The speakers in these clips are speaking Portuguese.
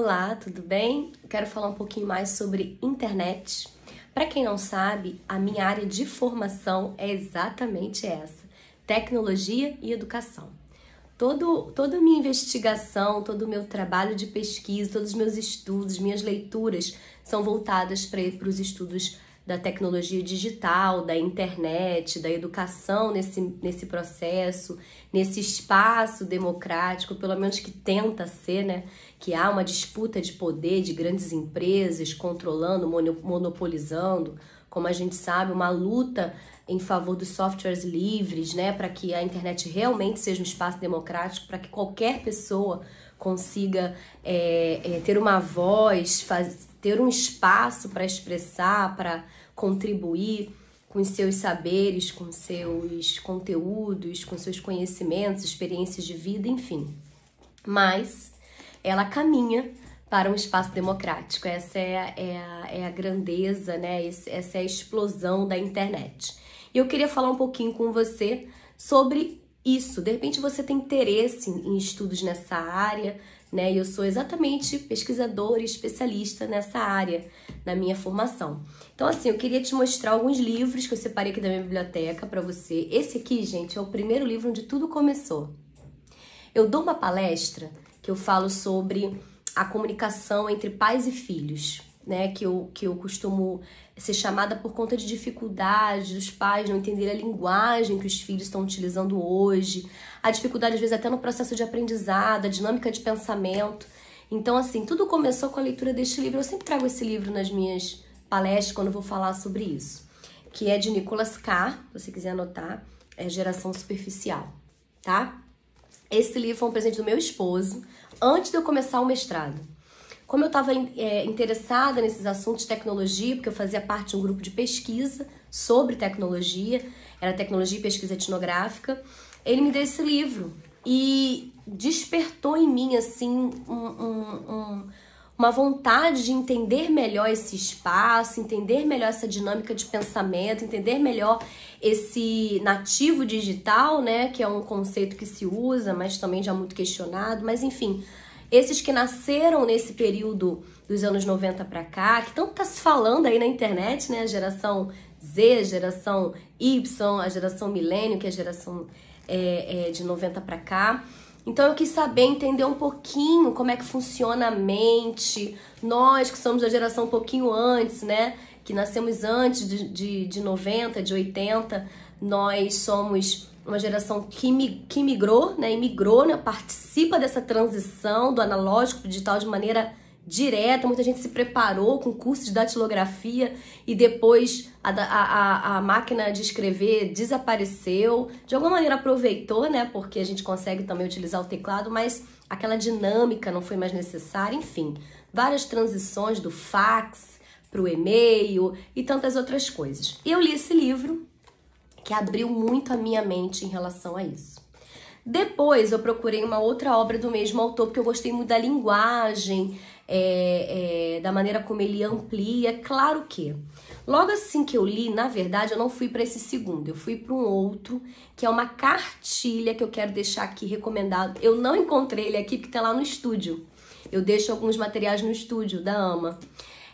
Olá, tudo bem? Quero falar um pouquinho mais sobre internet. Para quem não sabe, a minha área de formação é exatamente essa: tecnologia e educação. Toda a minha investigação, todo o meu trabalho de pesquisa, todos os meus estudos, minhas leituras são voltadas para os estudos da tecnologia digital, da internet, da educação nesse processo, nesse espaço democrático, pelo menos que tenta ser, né? Que há uma disputa de poder de grandes empresas controlando, monopolizando, como a gente sabe, uma luta em favor dos softwares livres, né? Para que a internet realmente seja um espaço democrático, para que qualquer pessoa consiga ter uma voz, ter um espaço para expressar, para contribuir com os seus saberes, com seus conteúdos, com seus conhecimentos, experiências de vida, enfim. Mas ela caminha para um espaço democrático. Essa é a grandeza, né? Essa é a explosão da internet. E eu queria falar um pouquinho com você sobre isso. De repente você tem interesse em estudos nessa área, né? Eu sou exatamente pesquisadora e especialista nessa área na minha formação. Então, assim, eu queria te mostrar alguns livros que eu separei aqui da minha biblioteca para você. Esse aqui, gente, é o primeiro livro onde tudo começou. Eu dou uma palestra que eu falo sobre a comunicação entre pais e filhos, né? Que eu costumo ser chamada por conta de dificuldades dos pais não entenderem a linguagem que os filhos estão utilizando hoje, a dificuldade às vezes até no processo de aprendizado, a dinâmica de pensamento. Então, assim, tudo começou com a leitura deste livro. Eu sempre trago esse livro nas minhas palestras quando eu vou falar sobre isso, que é de Nicholas Carr, se você quiser anotar, é Geração Superficial, tá? Esse livro foi um presente do meu esposo antes de eu começar o mestrado. Como eu estava interessada nesses assuntos de tecnologia, porque eu fazia parte de um grupo de pesquisa sobre tecnologia, era tecnologia e pesquisa etnográfica, ele me deu esse livro e despertou em mim, assim, uma vontade de entender melhor esse espaço, entender melhor essa dinâmica de pensamento, entender melhor esse nativo digital, né, que é um conceito que se usa, mas também já muito questionado, mas enfim, esses que nasceram nesse período dos anos 90 para cá, que tanto tá se falando aí na internet, né, a geração Z, a geração Y, a geração milênio, que é a geração de 90 para cá. Então eu quis saber, entender um pouquinho como é que funciona a mente. Nós que somos da geração um pouquinho antes, né? Que nascemos antes de 90, de 80, nós somos uma geração que migrou, né? Imigrou, né? Participa dessa transição do analógico para o digital de maneira direta. Muita gente se preparou com curso de datilografia e depois a máquina de escrever desapareceu. De alguma maneira aproveitou, né? Porque a gente consegue também utilizar o teclado, mas aquela dinâmica não foi mais necessária. Enfim, várias transições do fax para o e-mail e tantas outras coisas. E eu li esse livro que abriu muito a minha mente em relação a isso. Depois eu procurei uma outra obra do mesmo autor, porque eu gostei muito da linguagem, da maneira como ele amplia. Claro que, logo assim que eu li, na verdade, eu não fui para esse segundo, eu fui para um outro, que é uma cartilha que eu quero deixar aqui recomendado. Eu não encontrei ele aqui, porque tá lá no estúdio. Eu deixo alguns materiais no estúdio da AMA.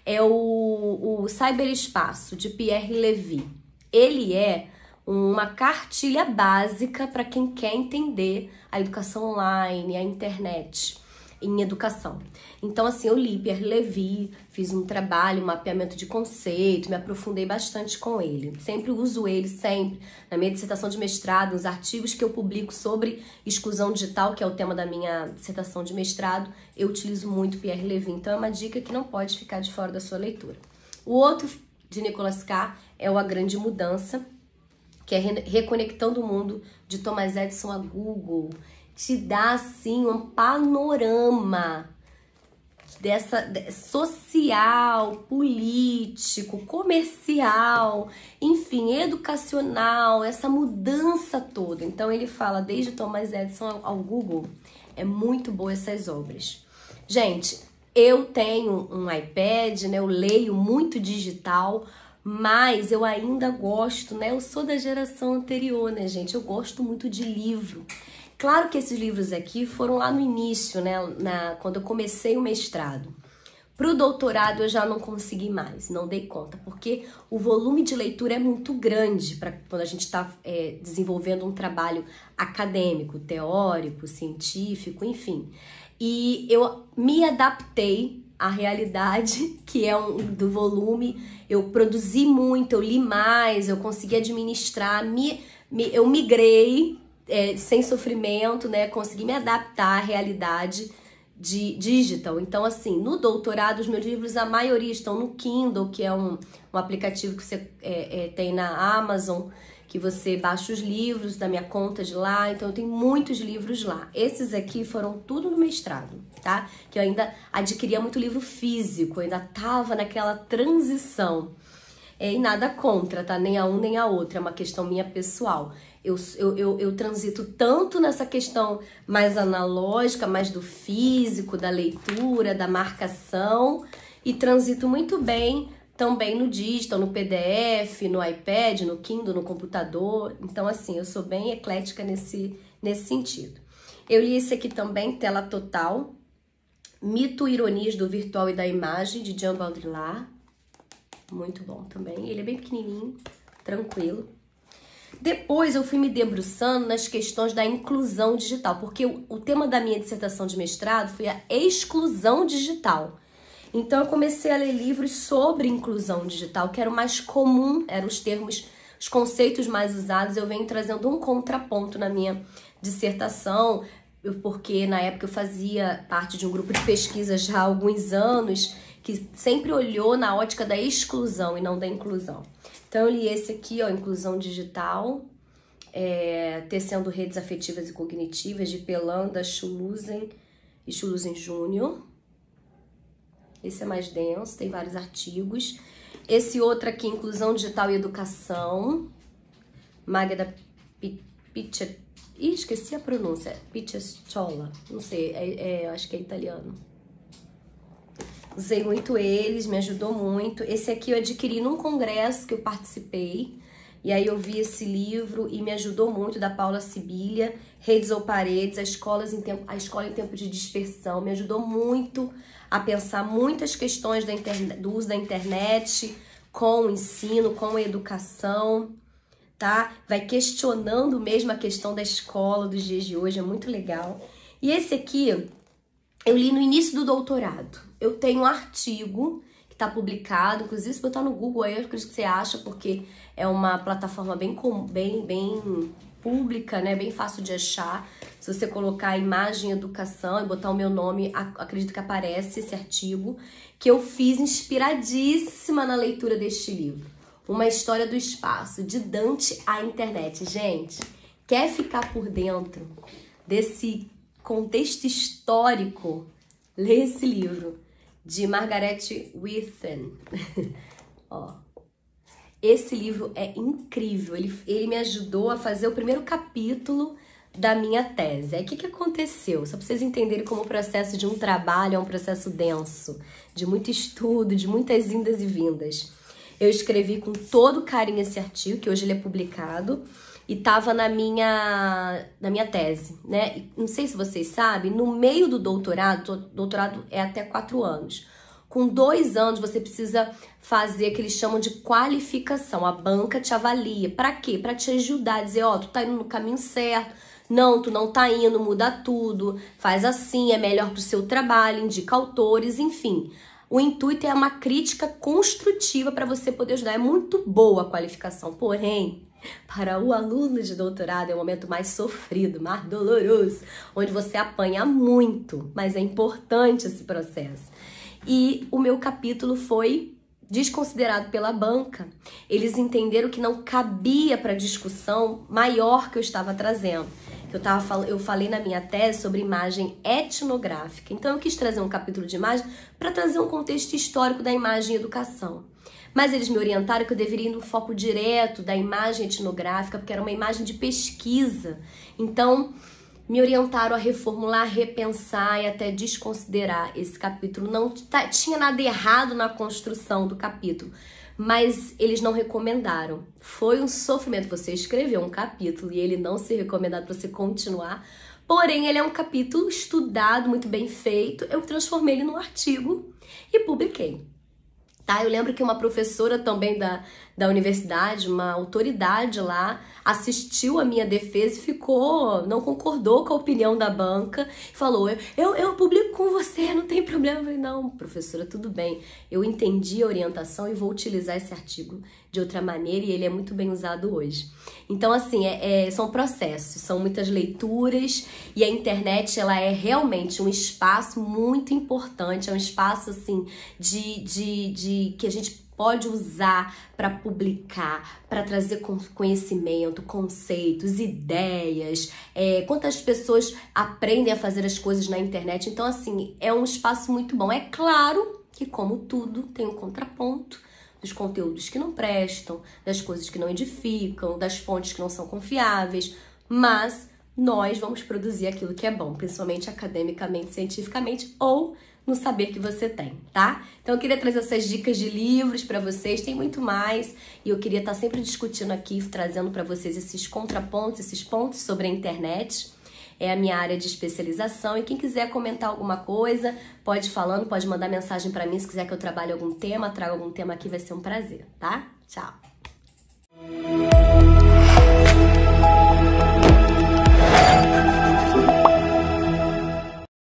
É o Cyberespaço, de Pierre Levy. Ele é uma cartilha básica para quem quer entender a educação online, a internet em educação. Então, assim, eu li Pierre Levy, fiz um trabalho, um mapeamento de conceito, me aprofundei bastante com ele. Sempre uso ele, sempre. Na minha dissertação de mestrado, nos artigos que eu publico sobre exclusão digital, que é o tema da minha dissertação de mestrado, eu utilizo muito Pierre Levy. Então, é uma dica que não pode ficar de fora da sua leitura. O outro, de Nicholas Carr, é o A Grande Mudança, que é Reconectando o Mundo, de Thomas Edison a Google. Te dá, assim, um panorama social, político, comercial, enfim, educacional, essa mudança toda. Então, ele fala desde Thomas Edison ao Google. É muito boa essas obras. Gente, eu tenho um iPad, né? Eu leio muito digital, mas eu ainda gosto, né? Eu sou da geração anterior, né, gente? Eu gosto muito de livro. Claro que esses livros aqui foram lá no início, né, quando eu comecei o mestrado. Para o doutorado eu já não consegui mais, não dei conta, porque o volume de leitura é muito grande para quando a gente está desenvolvendo um trabalho acadêmico, teórico, científico, enfim. E eu me adaptei à realidade que é do volume, eu produzi muito, eu li mais, eu consegui administrar, eu migrei sem sofrimento, né? Consegui me adaptar à realidade de digital. Então, assim, no doutorado, os meus livros, a maioria estão no Kindle, que é um aplicativo que você tem na Amazon, que você baixa os livros da minha conta de lá. Então, eu tenho muitos livros lá. Esses aqui foram tudo no mestrado, tá? Que eu ainda adquiria muito livro físico, eu ainda tava naquela transição. E nada contra, tá? Nem a um nem a outra, é uma questão minha pessoal. Eu transito tanto nessa questão mais analógica, mais do físico, da leitura, da marcação, e transito muito bem também no digital, no PDF, no iPad, no Kindle, no computador. Então, assim, eu sou bem eclética nesse sentido. Eu li esse aqui também, Tela Total, Mito e Ironias do Virtual e da Imagem, de Jean Baudrillard. Muito bom também. Ele é bem pequenininho, tranquilo. Depois eu fui me debruçando nas questões da inclusão digital, porque o tema da minha dissertação de mestrado foi a exclusão digital. Então eu comecei a ler livros sobre inclusão digital, que era o mais comum, eram os termos, os conceitos mais usados. Eu venho trazendo um contraponto na minha dissertação, porque na época eu fazia parte de um grupo de pesquisa já há alguns anos, que sempre olhou na ótica da exclusão e não da inclusão. Então eu li esse aqui, ó, Inclusão Digital, Tecendo Redes Afetivas e Cognitivas, de Pelanda, Schuluzen e Schuluzen Júnior. Esse é mais denso, tem vários artigos. Esse outro aqui, Inclusão Digital e Educação, Magda Picciott. Ih, esqueci a pronúncia, Picciola, não sei, eu acho que é italiano. Usei muito eles, me ajudou muito. Esse aqui eu adquiri num congresso que eu participei. E aí eu vi esse livro e me ajudou muito, da Paula Sibilia, Redes ou Paredes, a Escola em Tempo de Dispersão. Me ajudou muito a pensar muitas questões do uso da internet com o ensino, com a educação, tá? Vai questionando mesmo a questão da escola dos dias de hoje, é muito legal. E esse aqui eu li no início do doutorado. Eu tenho um artigo que está publicado, inclusive se botar no Google aí, eu acredito que você acha, porque é uma plataforma bem pública, né? Bem fácil de achar. Se você colocar imagem educação e botar o meu nome, acredito que aparece esse artigo, que eu fiz inspiradíssima na leitura deste livro. Uma História do Espaço, de Dante à Internet. Gente, quer ficar por dentro desse contexto histórico? Lê esse livro, de Margaret Whitman. Ó, esse livro é incrível, ele me ajudou a fazer o primeiro capítulo da minha tese. Aí o que aconteceu? Só para vocês entenderem como o processo de um trabalho é um processo denso, de muito estudo, de muitas indas e vindas. Eu escrevi com todo carinho esse artigo, que hoje ele é publicado, e estava na minha tese, né? E não sei se vocês sabem, no meio do doutorado é até 4 anos. Com 2 anos você precisa fazer o que eles chamam de qualificação. A banca te avalia. Para quê? Para te ajudar a dizer, ó, tu tá indo no caminho certo. Não, tu não tá indo, muda tudo. Faz assim, é melhor pro seu trabalho, indica autores, enfim. O intuito é uma crítica construtiva para você poder ajudar. É muito boa a qualificação, porém, para o aluno de doutorado é o momento mais sofrido, mais doloroso, onde você apanha muito, mas é importante esse processo. E o meu capítulo foi desconsiderado pela banca. Eles entenderam que não cabia para discussão maior que eu estava trazendo. Eu falei na minha tese sobre imagem etnográfica. Então eu quis trazer um capítulo de imagem para trazer um contexto histórico da imagem e educação. Mas eles me orientaram que eu deveria ir no foco direto da imagem etnográfica, porque era uma imagem de pesquisa. Então, me orientaram a reformular, repensar e até desconsiderar esse capítulo. Não tinha nada errado na construção do capítulo, mas eles não recomendaram. Foi um sofrimento você escrever um capítulo e ele não ser recomendado para você continuar, Porém, ele é um capítulo estudado, muito bem feito. Eu transformei ele num artigo e publiquei. Tá? Eu lembro que uma professora também da universidade, uma autoridade lá, assistiu a minha defesa e não concordou com a opinião da banca, e falou, eu publico com você, não tem problema. Eu falei, não, professora, tudo bem, eu entendi a orientação e vou utilizar esse artigo de outra maneira e ele é muito bem usado hoje. Então, assim, são processos, são muitas leituras e a internet, ela é realmente um espaço muito importante, é um espaço, assim, que a gente pode usar para publicar, para trazer conhecimento, conceitos, ideias, quantas pessoas aprendem a fazer as coisas na internet. Então, assim, é um espaço muito bom. É claro que, como tudo, tem um contraponto dos conteúdos que não prestam, das coisas que não edificam, das fontes que não são confiáveis, mas nós vamos produzir aquilo que é bom, principalmente academicamente, cientificamente, ou no saber que você tem, tá? Então eu queria trazer essas dicas de livros para vocês, tem muito mais, e eu queria estar sempre discutindo aqui, trazendo para vocês esses contrapontos, esses pontos sobre a internet. É a minha área de especialização, e quem quiser comentar alguma coisa, pode ir falando, pode mandar mensagem para mim, se quiser que eu trabalhe algum tema, traga algum tema aqui, vai ser um prazer, tá? Tchau!